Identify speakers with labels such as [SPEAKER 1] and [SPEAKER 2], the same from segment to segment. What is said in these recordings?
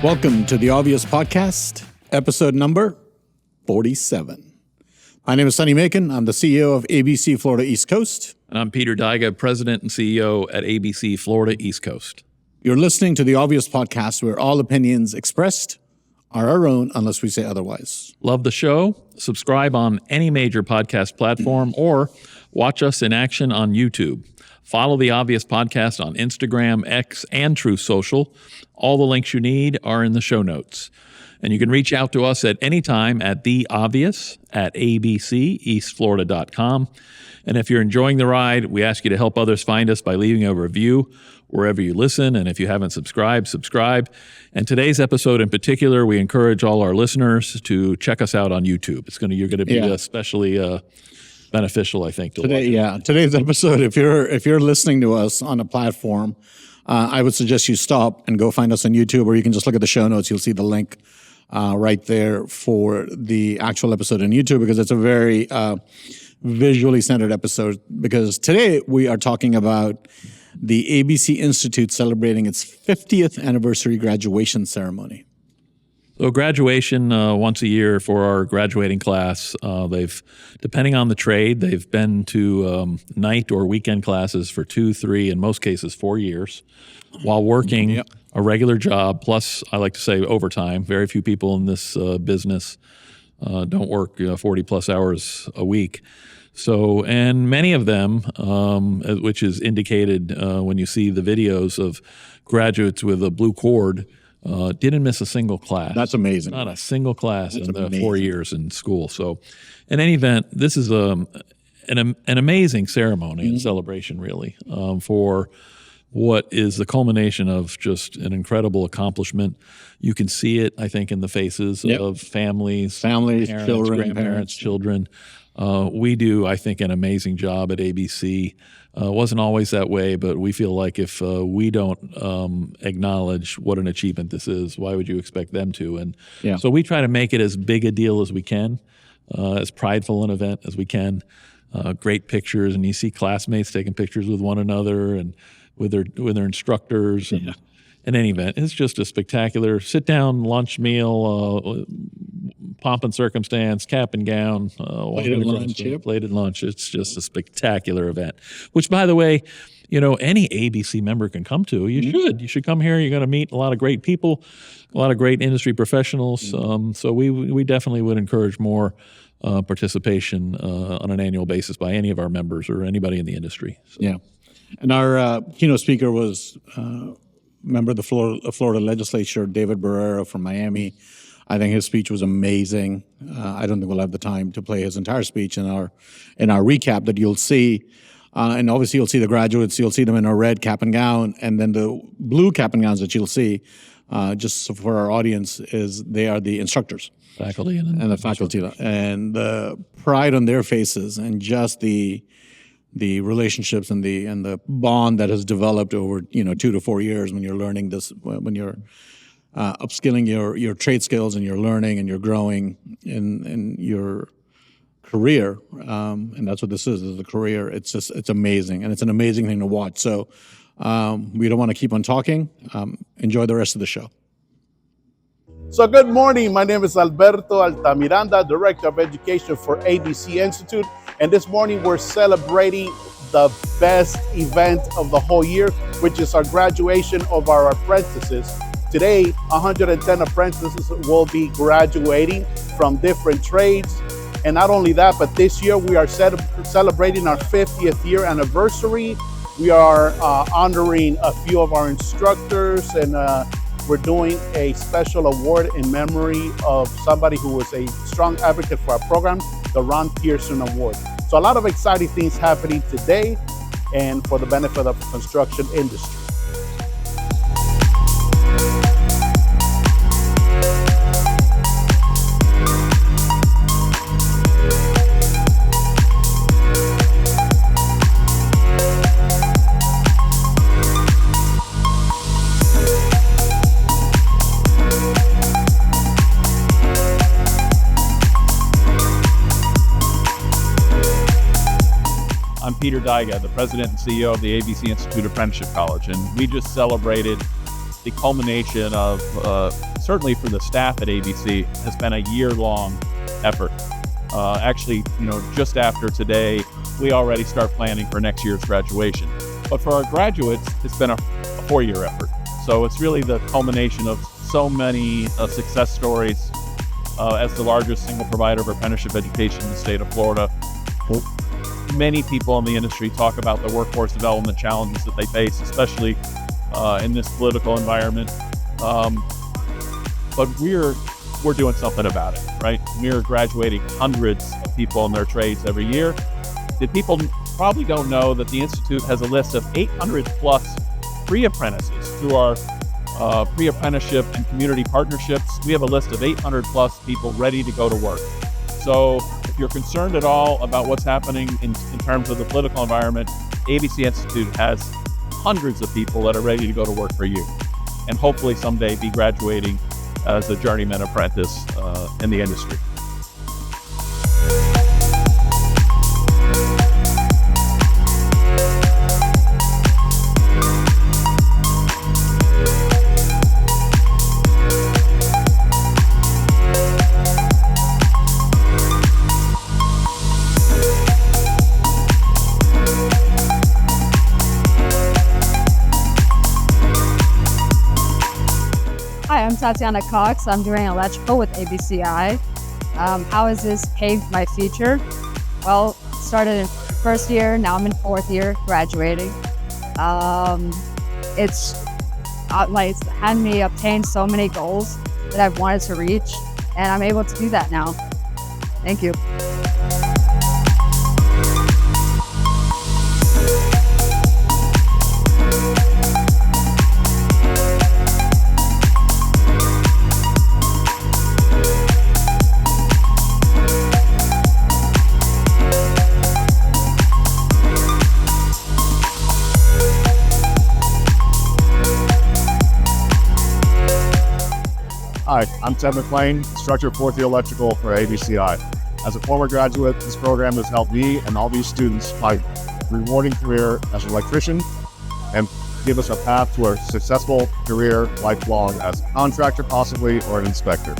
[SPEAKER 1] Welcome to the Obvious Podcast, episode number 47. My name is Sonny. I'm the CEO of ABC Florida East Coast.
[SPEAKER 2] And I'm Peter Daiga, President and CEO at ABC Florida East Coast.
[SPEAKER 1] You're listening to the Obvious Podcast, where all opinions expressed are our own unless we say otherwise.
[SPEAKER 2] Love the show? Subscribe on any major podcast platform or watch us in action on YouTube. Follow the Obvious Podcast on Instagram, X, and Truth Social. All the links you need are in the show notes. And you can reach out to us at any time at theobvious@abceastflorida.com. And if you're enjoying the ride, we ask you to help others find us by leaving a review wherever you listen. And if you haven't subscribed, subscribe. And today's episode in particular, we encourage all our listeners to check us out on YouTube. You're going to be especially beneficial, I think.
[SPEAKER 1] Today's episode, if you're listening to us on a platform, I would suggest you stop and go find us on YouTube, or you can just look at the show notes. You'll see the link right there for the actual episode on YouTube, because it's a very visually centered episode. Because today we are talking about the ABC Institute celebrating its 50th anniversary graduation ceremony.
[SPEAKER 2] So graduation once a year for our graduating class. They've, depending on the trade, they've been to night or weekend classes for 2, 3, in most cases 4 years, while working a regular job. Plus, I like to say overtime. Very few people in this business don't work 40 plus hours a week. So, and many of them, which is indicated when you see the videos of graduates with a blue cord, didn't miss a single class.
[SPEAKER 1] That's amazing.
[SPEAKER 2] Not a single class in the 4 years in school. So in any event, this is an amazing ceremony and celebration, really, for what is the culmination of just an incredible accomplishment. You can see it, I think, in the faces of families, parents,
[SPEAKER 1] children,
[SPEAKER 2] grandparents, children. We do, I think, an amazing job at ABC. Wasn't always that way, but we feel like if we don't acknowledge what an achievement this is, why would you expect them to? And so we try to make it as big a deal as we can, as prideful an event as we can. Great pictures, and you see classmates taking pictures with one another and with their instructors. And in any event, it's just a spectacular sit-down lunch meal, pomp and circumstance, cap and gown, plated lunch. It's just a spectacular event, which, by the way, any ABC member can come to. You should come here. You're going to meet a lot of great people, a lot of great industry professionals. So we definitely would encourage more participation on an annual basis by any of our members or anybody in the industry. So.
[SPEAKER 1] And our keynote speaker was member of the Florida Legislature, David Barrera from Miami. I think his speech was amazing. I don't think we'll have the time to play his entire speech in our recap that you'll see. And obviously you'll see the graduates. You'll see them in a red cap and gown. And then the blue cap and gowns that you'll see, just for our audience, they are the instructors.
[SPEAKER 2] Faculty.
[SPEAKER 1] And the faculty. And the pride on their faces, and just the relationships and the bond that has developed over 2 to 4 years when you're learning this, when you're upskilling your trade skills, and you're learning and you're growing in your career, and that's what this is a career. It's amazing, and it's an amazing thing to watch. So we don't want to keep on talking. Enjoy the rest of the show.
[SPEAKER 3] So good morning. My name is Alberto Altamiranda, Director of Education for ABC Institute. And this morning we're celebrating the best event of the whole year, which is our graduation of our apprentices. Today, 110 apprentices will be graduating from different trades. And not only that, but this year we are celebrating our 50th year anniversary. We are honoring a few of our instructors, and we're doing a special award in memory of somebody who was a strong advocate for our program, the Ron Pearson Award. So a lot of exciting things happening today and for the benefit of the construction industry.
[SPEAKER 4] I'm Peter Daiga, the President and CEO of the ABC Institute Apprenticeship College, and we just celebrated the culmination of certainly for the staff at ABC, has been a year-long effort. Actually, just after today, we already start planning for next year's graduation. But for our graduates, it's been a 4-year effort. So it's really the culmination of so many success stories as the largest single provider of apprenticeship education in the state of Florida. Many people in the industry talk about the workforce development challenges that they face, especially in this political environment. But we're doing something about it, right? We're graduating hundreds of people in their trades every year. The people probably don't know that the Institute has a list of 800 plus pre-apprentices through our pre-apprenticeship and community partnerships. We have a list of 800 plus people ready to go to work. So if you're concerned at all about what's happening in terms of the political environment, ABC Institute has hundreds of people that are ready to go to work for you, and hopefully someday be graduating as a journeyman apprentice in the industry.
[SPEAKER 5] Hi, I'm Tatiana Cox. I'm doing electrical with ABCI. How has this paved my future? Well, started in first year, now I'm in fourth year, graduating. It's had me obtain so many goals that I've wanted to reach, and I'm able to do that now. Thank you.
[SPEAKER 6] Hi, I'm Ted McLean, instructor of fourth year electrical for ABCI. As a former graduate, this program has helped me and all these students find a rewarding career as an electrician and give us a path to a successful career lifelong as a contractor possibly or an inspector.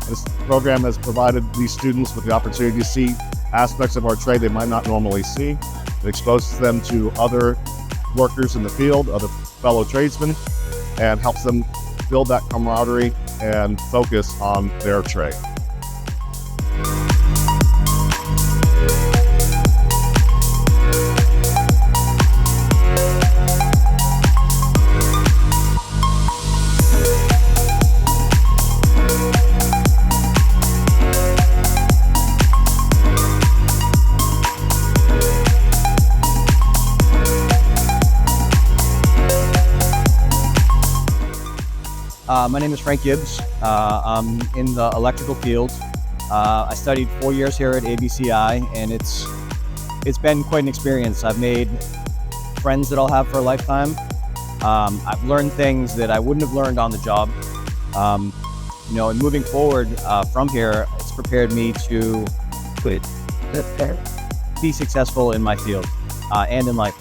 [SPEAKER 6] This program has provided these students with the opportunity to see aspects of our trade they might not normally see. It exposes them to other workers in the field, other fellow tradesmen, and helps them build that camaraderie and focus on their trade.
[SPEAKER 7] My name is Frank Gibbs. I'm in the electrical field. I studied 4 years here at ABCI, and it's been quite an experience. I've made friends that I'll have for a lifetime. I've learned things that I wouldn't have learned on the job. And moving forward from here, it's prepared me to be successful in my field and in life.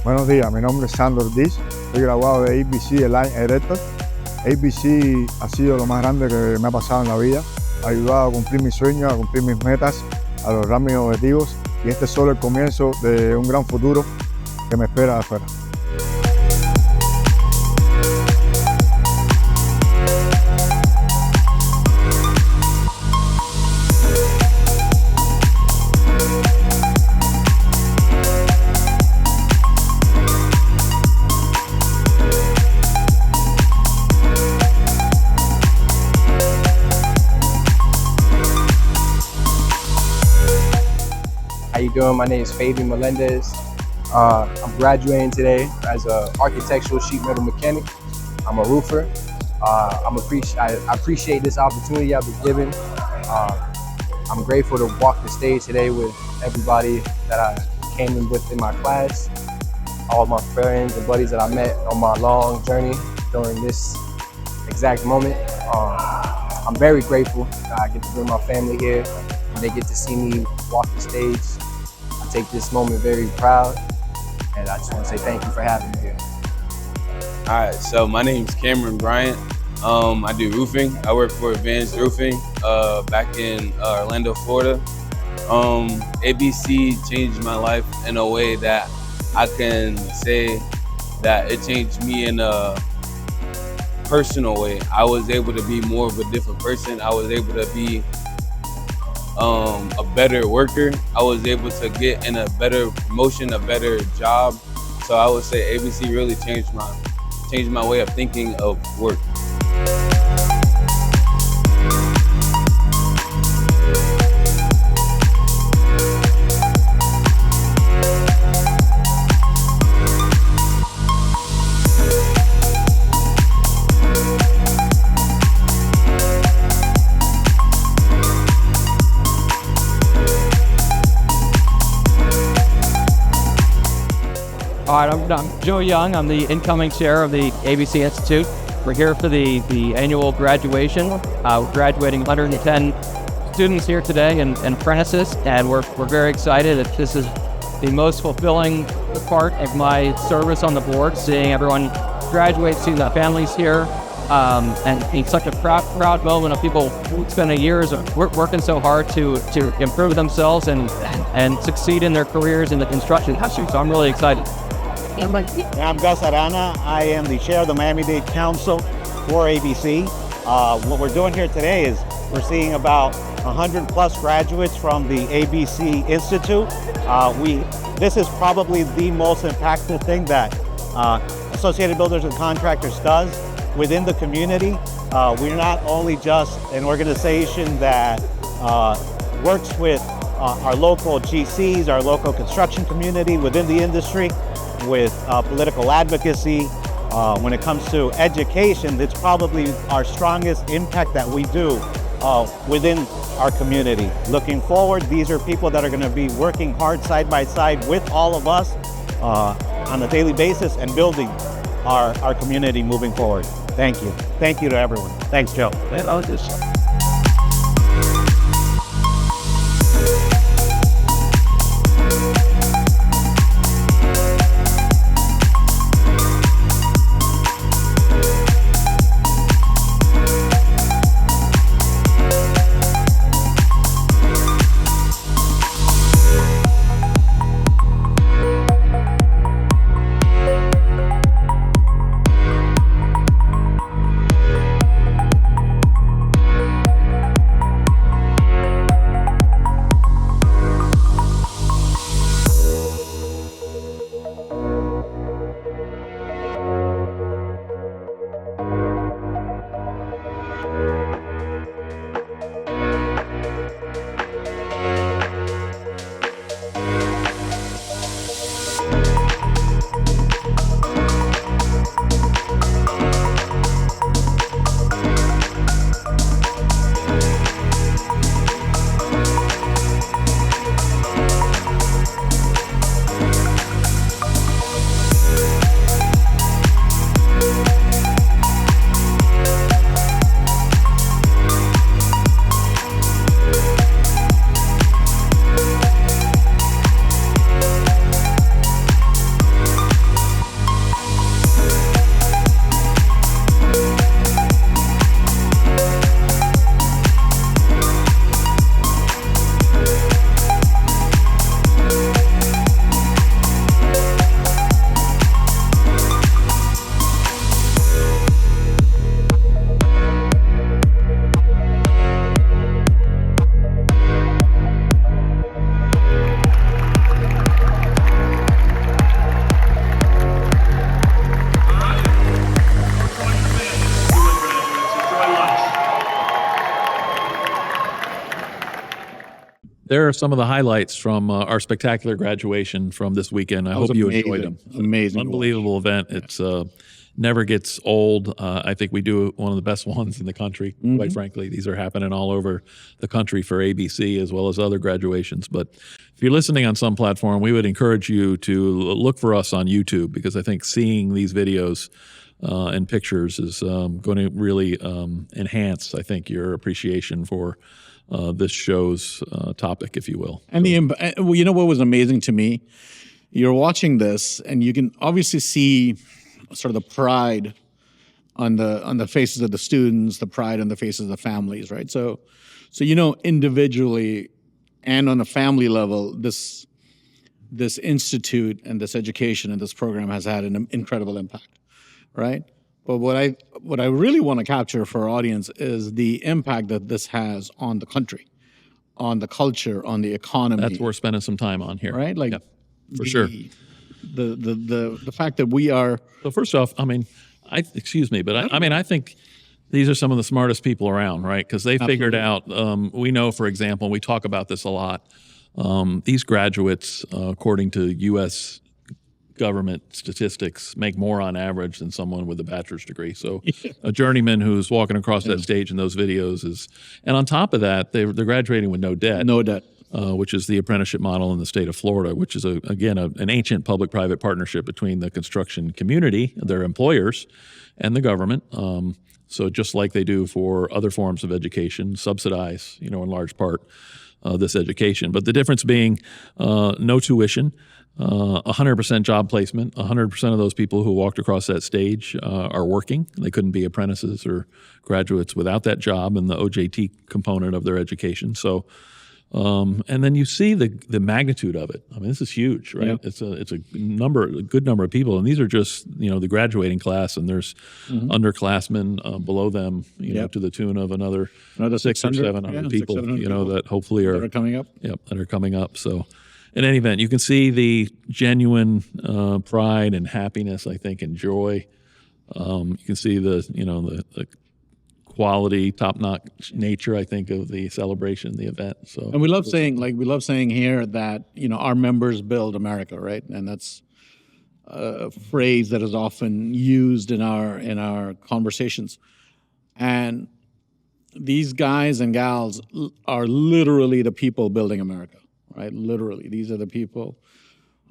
[SPEAKER 8] Buenos días, mi nombre es Sandro Ortiz, soy graduado de ABC el año directo. ABC ha sido lo más grande que me ha pasado en la vida, ha ayudado a cumplir mis sueños, a cumplir mis metas, a lograr mis objetivos, y este es solo el comienzo de un gran futuro que me espera afuera.
[SPEAKER 9] How you doing? My name is Fabian Melendez. I'm graduating today as an architectural sheet metal mechanic. I'm a roofer. I appreciate this opportunity I've been given. I'm grateful to walk the stage today with everybody that I came in with in my class, all my friends and buddies that I met on my long journey during this exact moment. I'm very grateful that I get to bring my family here and they get to see me walk the stage. I take this moment very proud, and I just want to say thank you for having me here.
[SPEAKER 10] All right, so my name is Cameron Bryant. I do roofing. I work for Advanced Roofing back in Orlando, Florida. ABC changed my life in a way that I can say that it changed me in a personal way. I was able to be more of a different person. I was able to be a better worker. I was able to get in a better promotion, a better job. So I would say ABC really changed my way of thinking of work.
[SPEAKER 11] All right, I'm Joe Young. I'm the incoming chair of the ABC Institute. We're here for the annual graduation. We're graduating 110 students here today and apprentices, and we're very excited that this is the most fulfilling part of my service on the board, seeing everyone graduate, seeing the families here, and it's such a proud moment of people spending years working so hard to improve themselves and succeed in their careers in the construction industry. So I'm really excited.
[SPEAKER 12] I'm Gus Arana. I am the chair of the Miami-Dade Council for ABC. What we're doing here today is we're seeing about 100 plus graduates from the ABC Institute. This is probably the most impactful thing that Associated Builders and Contractors does within the community. We're not only just an organization that works with our local GCs, our local construction community within the industry, with political advocacy. When it comes to education, it's probably our strongest impact that we do within our community. Looking forward, these are people that are going to be working hard side by side with all of us on a daily basis and building our community moving forward. Thank you. Thank you to everyone. Thanks, Joe.
[SPEAKER 2] There are some of the highlights from our spectacular graduation from this weekend. I hope you enjoyed them.
[SPEAKER 1] Amazing.
[SPEAKER 2] Unbelievable event. It's never gets old. I think we do one of the best ones in the country, quite frankly. These are happening all over the country for ABC as well as other graduations. But if you're listening on some platform, we would encourage you to look for us on YouTube, because I think seeing these videos and pictures is going to really enhance, I think, your appreciation for this show's topic, if you will.
[SPEAKER 1] And well, you know what was amazing to me? You're watching this, and you can obviously see sort of the pride on the faces of the students, the pride on the faces of the families, right? So individually and on a family level, this institute and this education and this program has had an incredible impact, right? But what I really want to capture for our audience is the impact that this has on the country, on the culture, on the economy.
[SPEAKER 2] That's what we're spending some time on here,
[SPEAKER 1] right? Like,
[SPEAKER 2] yep, for sure.
[SPEAKER 1] The fact that we are.
[SPEAKER 2] So first off, I mean, excuse me, but I think these are some of the smartest people around, right? Because they figured out. We know, for example, we talk about this a lot. These graduates, according to U.S. government statistics, make more on average than someone with a bachelor's degree. So a journeyman who's walking across that stage in those videos is, and on top of that, they're graduating with no debt.
[SPEAKER 1] No debt.
[SPEAKER 2] Which is the apprenticeship model in the state of Florida, which is, an ancient public-private partnership between the construction community, their employers, and the government. So just like they do for other forms of education, subsidize, in large part, this education. But the difference being no tuition, 100% job placement. 100% of those people who walked across that stage are working. They couldn't be apprentices or graduates without that job and the OJT component of their education. So, and then you see the magnitude of it. I mean, this is huge, right? Yep. It's a good number of people, and these are just the graduating class, and there's underclassmen below them, to the tune of another 600 or 700 people, that hopefully are
[SPEAKER 1] coming up.
[SPEAKER 2] Yep, that are coming up. So, in any event, you can see the genuine pride and happiness, I think, and joy. You can see the quality, top-notch nature, I think, of the celebration, the event. So,
[SPEAKER 1] and we love saying here that our members build America, right? And that's a phrase that is often used in our conversations. And these guys and gals are literally the people building America, right? Literally, these are the people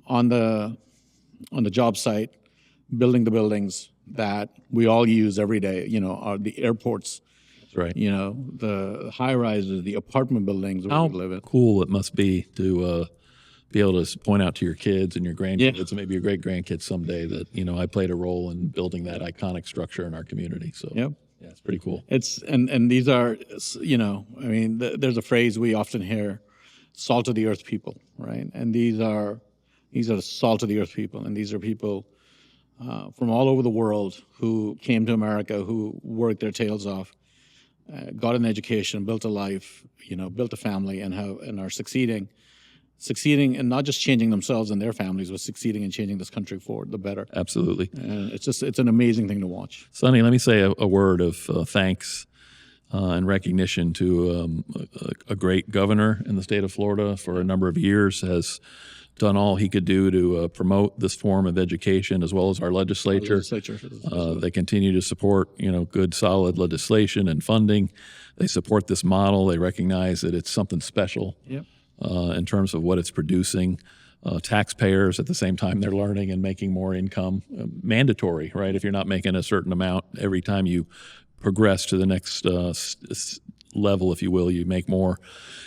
[SPEAKER 1] on the job site building the buildings that we all use every day, are the airports.
[SPEAKER 2] That's right.
[SPEAKER 1] The high rises, the apartment buildings where we live in.
[SPEAKER 2] How cool it must be to be able to point out to your kids and your grandkids and maybe your great grandkids someday that, I played a role in building that iconic structure in our community. So yeah, it's pretty cool.
[SPEAKER 1] It's, and these are, there's a phrase we often hear, salt of the earth people, right? And these are the salt of the earth people. And these are people from all over the world who came to America, who worked their tails off, got an education, built a life, built a family, and are succeeding and not just changing themselves and their families, but succeeding and changing this country for the better.
[SPEAKER 2] Absolutely.
[SPEAKER 1] And it's an amazing thing to watch.
[SPEAKER 2] Sonny, let me say a word of thanks and recognition to a great governor in the state of Florida for a number of years, has done all he could do to promote this form of education, as well as our legislature. They continue to support, good, solid legislation and funding. They support this model. They recognize that it's something special in terms of what it's producing. Taxpayers, at the same time, they're learning and making more income. Mandatory, right? If you're not making a certain amount every time you progress to the next level, if you will, you make more.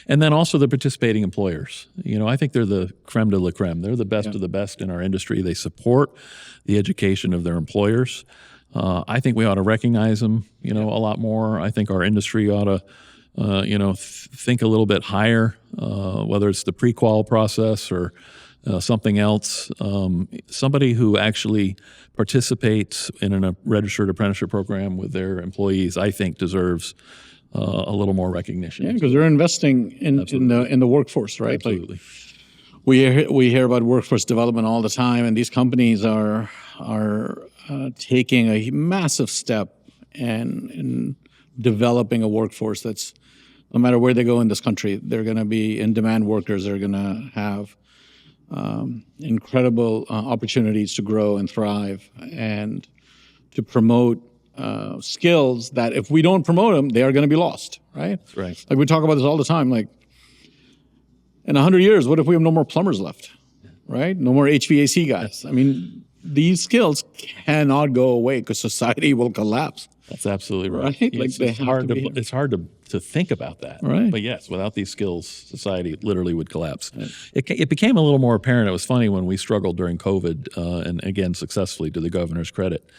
[SPEAKER 2] And then also the participating employers. I think they're the creme de la creme. They're the best of the best in our industry. They support the education of their employers. I think we ought to recognize them, a lot more. I think our industry ought to, think a little bit higher, whether it's the pre-qual process or something else. Somebody who actually participates in a registered apprenticeship program with their employees, I think, deserves a little more recognition.
[SPEAKER 1] Yeah, because they're investing in the workforce, right?
[SPEAKER 2] Absolutely.
[SPEAKER 1] Like we hear about workforce development all the time, and these companies are taking a massive step in developing a workforce that's, no matter where they go in this country, they're going to be in-demand workers. They're going to have incredible opportunities to grow and thrive and to promote skills that if we don't promote them, they are going to be lost, right?
[SPEAKER 2] That's right.
[SPEAKER 1] Like we talk about this all the time. Like in 100 years, what if we have no more plumbers left, right? No more HVAC guys. I mean, these skills cannot go away because society will collapse.
[SPEAKER 2] That's absolutely right.
[SPEAKER 1] Right? Like
[SPEAKER 2] it's hard to think about that.
[SPEAKER 1] Right.
[SPEAKER 2] But yes, without these skills, society literally would collapse. Right. It became a little more apparent. It was funny when we struggled during COVID, and again, successfully to the governor's credit.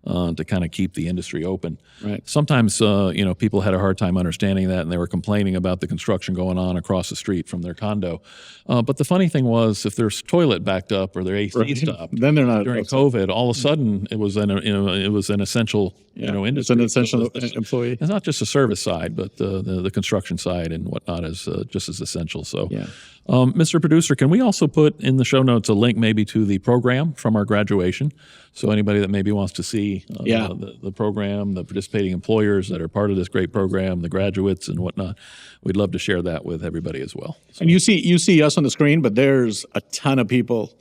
[SPEAKER 2] to kind of keep the industry open.
[SPEAKER 1] Right.
[SPEAKER 2] Sometimes, people had a hard time understanding that, and they were complaining about the construction going on across the street from their condo. But the funny thing was, if their toilet backed up or their AC stopped,
[SPEAKER 1] then they're not
[SPEAKER 2] during
[SPEAKER 1] upset.
[SPEAKER 2] COVID, all of a sudden it was an essential industry.
[SPEAKER 1] It's an essential
[SPEAKER 2] So
[SPEAKER 1] employee.
[SPEAKER 2] it's not just the service side, but the construction side and whatnot is just as essential. So,
[SPEAKER 1] Yeah.
[SPEAKER 2] Mr. Producer, can we also put in the show notes a link maybe to the program from our graduation? So anybody that maybe wants to see the program, the participating employers that are part of this great program, the graduates and whatnot, we'd love to share that with everybody as well. So,
[SPEAKER 1] And you see us on the screen, but there's a ton of people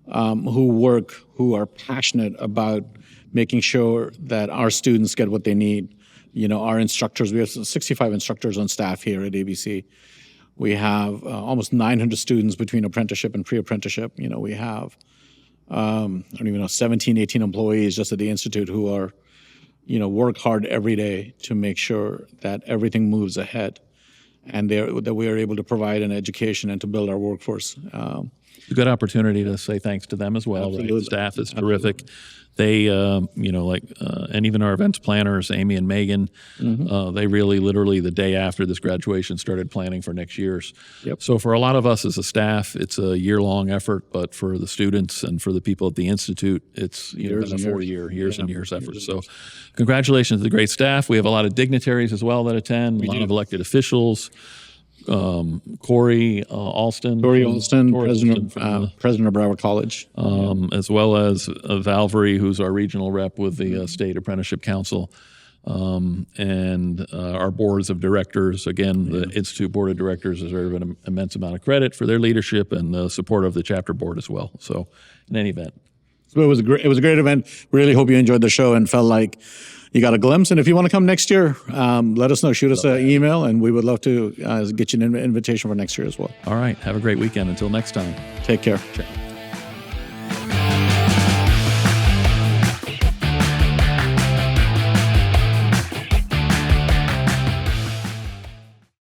[SPEAKER 1] who are passionate about making sure that our students get what they need. Our instructors, we have 65 instructors on staff here at ABC. We have almost 900 students between apprenticeship and pre-apprenticeship. We have, I don't even know, 17, 18 employees just at the Institute who are, work hard every day to make sure that everything moves ahead and that we are able to provide an education and to build our workforce.
[SPEAKER 2] It's a good opportunity to say thanks to them as well. Right? The staff is terrific. They, and even our events planners, Amy and Megan, they really literally the day after this graduation started planning for next year's.
[SPEAKER 1] Yep.
[SPEAKER 2] So for a lot of us as a staff, it's a year-long effort, but for the students and for the people at the Institute, it's
[SPEAKER 1] Years
[SPEAKER 2] been a
[SPEAKER 1] and
[SPEAKER 2] 4-year, years and years effort. So congratulations to the great staff. We have a lot of dignitaries as well that attend, a lot of elected officials. Corey Alston,
[SPEAKER 1] president of Broward College,
[SPEAKER 2] as well as Valvery, who's our regional rep with the State Apprenticeship Council, and our boards of directors. Again, the Institute Board of Directors deserve an immense amount of credit for their leadership and the support of the chapter board as well. So, in any event.
[SPEAKER 1] So it was a great event. Really hope you enjoyed the show and felt like you got a glimpse. And if you want to come next year, let us know. Shoot us an email, and we would love to get you an invitation for next year as well.
[SPEAKER 2] All right. Have a great weekend. Until next time.
[SPEAKER 1] Take care.
[SPEAKER 2] Ciao.